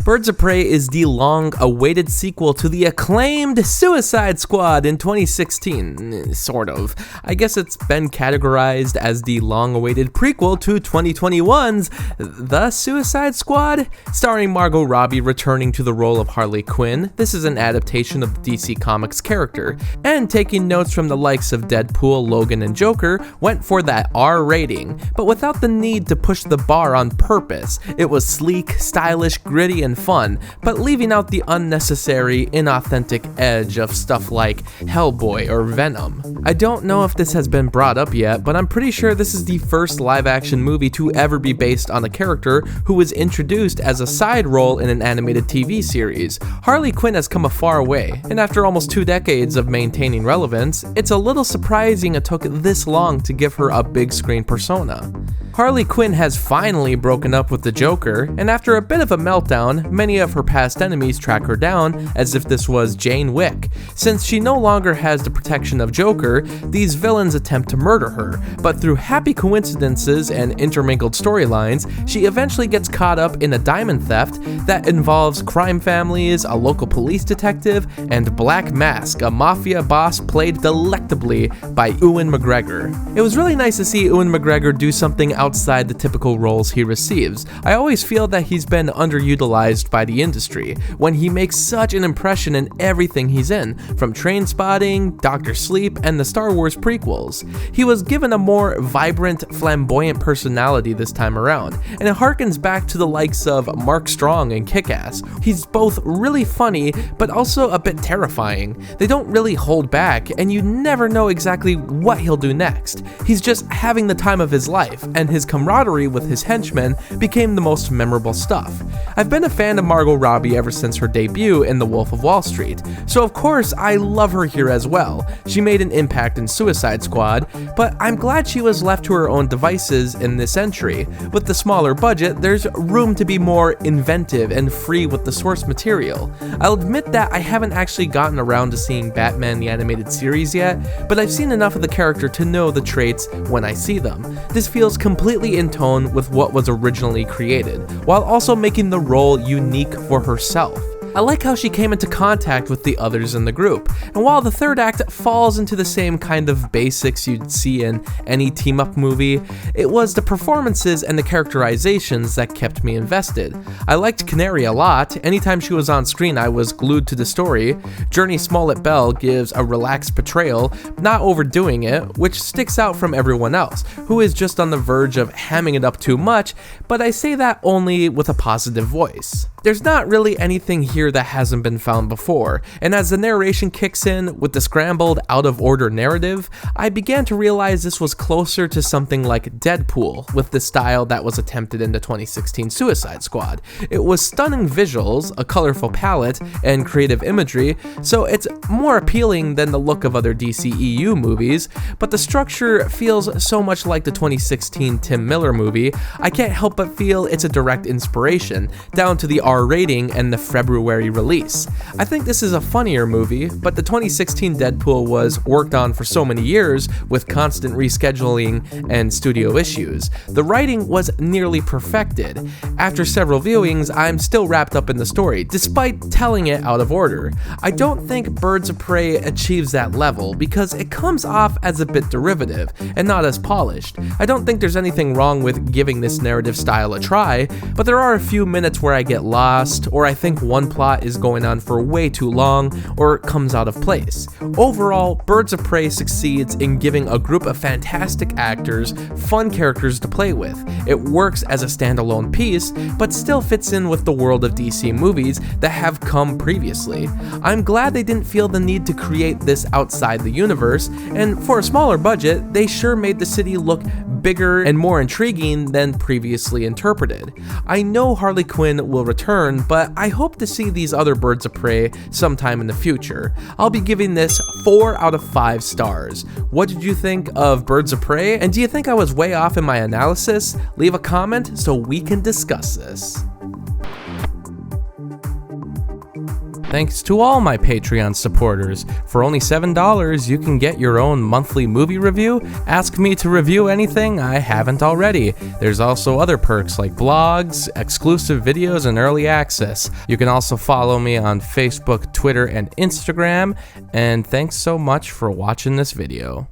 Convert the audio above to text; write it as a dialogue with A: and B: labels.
A: Birds of Prey is the long-awaited sequel to the acclaimed Suicide Squad in 2016, sort of. I guess it's been categorized as the long-awaited prequel to 2021's The Suicide Squad, starring Margot Robbie returning to the role of Harley Quinn. This is an adaptation of the DC Comics character, and taking notes from the likes of Deadpool, Logan, and Joker, went for that R rating, but without the need to push the bar on purpose. It was sleek, stylish, gritty, and fun, but leaving out the unnecessary, inauthentic edge of stuff like Hellboy or Venom. I don't know if this has been brought up yet, but I'm pretty sure this is the first live-action movie to ever be based on a character who was introduced as a side role in an animated TV series. Harley Quinn has come a far way, and after almost 2 decades of maintaining relevance, it's a little surprising it took this long to give her a big screen persona. Harley Quinn has finally broken up with the Joker, and after a bit of a meltdown, many of her past enemies track her down as if this was Jane Wick. Since she no longer has the protection of Joker, these villains attempt to murder her, but through happy coincidences and intermingled storylines, she eventually gets caught up in a diamond theft that involves crime families, a local police detective, and Black Mask, a mafia boss played delectably by Ewan McGregor. It was really nice to see Ewan McGregor do something outside the typical roles he receives. I always feel that he's been underutilized by the industry, when he makes such an impression in everything he's in, from Trainspotting, Dr. Sleep, and the Star Wars prequels. He was given a more vibrant, flamboyant personality this time around, and it harkens back to the likes of Mark Strong and Kick-Ass. He's both really funny, but also a bit terrifying. They don't really hold back, and you never know exactly what he'll do next. He's just having the time of his life, and his camaraderie with his henchmen became the most memorable stuff. I've been a fan of Margot Robbie ever since her debut in The Wolf of Wall Street, so of course I love her here as well. She made an impact in Suicide Squad, but I'm glad she was left to her own devices in this entry. With the smaller budget, there's room to be more inventive and free with the source material. I'll admit that I haven't actually gotten around to seeing Batman the Animated Series yet, but I've seen enough of the character to know the traits when I see them. This feels completely in tone with what was originally created, while also making the role unique for herself. I like how she came into contact with the others in the group, and while the third act falls into the same kind of basics you'd see in any team-up movie, it was the performances and the characterizations that kept me invested. I liked Canary a lot. Anytime she was on screen, I was glued to the story. Journey Smollett-Bell gives a relaxed portrayal, not overdoing it, which sticks out from everyone else, who is just on the verge of hamming it up too much, but I say that only with a positive voice. There's not really anything here that hasn't been found before, and as the narration kicks in with the scrambled, out-of-order narrative, I began to realize this was closer to something like Deadpool, with the style that was attempted in the 2016 Suicide Squad. It was stunning visuals, a colorful palette, and creative imagery, so it's more appealing than the look of other DCEU movies, but the structure feels so much like the 2016 Tim Miller movie, I can't help but feel it's a direct inspiration, down to the R rating and the February release. I think this is a funnier movie, but the 2016 Deadpool was worked on for so many years with constant rescheduling and studio issues. The writing was nearly perfected. After several viewings, I'm still wrapped up in the story, despite telling it out of order. I don't think Birds of Prey achieves that level because it comes off as a bit derivative and not as polished. I don't think there's anything wrong with giving this narrative style a try, but there are a few minutes where I get lost, or I think one plot is going on for way too long, or comes out of place. Overall, Birds of Prey succeeds in giving a group of fantastic actors fun characters to play with. It works as a standalone piece, but still fits in with the world of DC movies that have come previously. I'm glad they didn't feel the need to create this outside the universe, and for a smaller budget, they sure made the city look bigger and more intriguing than previously interpreted. I know Harley Quinn will return, but I hope to see these other Birds of Prey sometime in the future. I'll be giving this 4 out of 5 stars. What did you think of Birds of Prey? And do you think I was way off in my analysis? Leave a comment so we can discuss this. Thanks to all my Patreon supporters. For only $7, you can get your own monthly movie review. Ask me to review anything I haven't already. There's also other perks like blogs, exclusive videos, and early access. You can also follow me on Facebook, Twitter, and Instagram. And thanks so much for watching this video.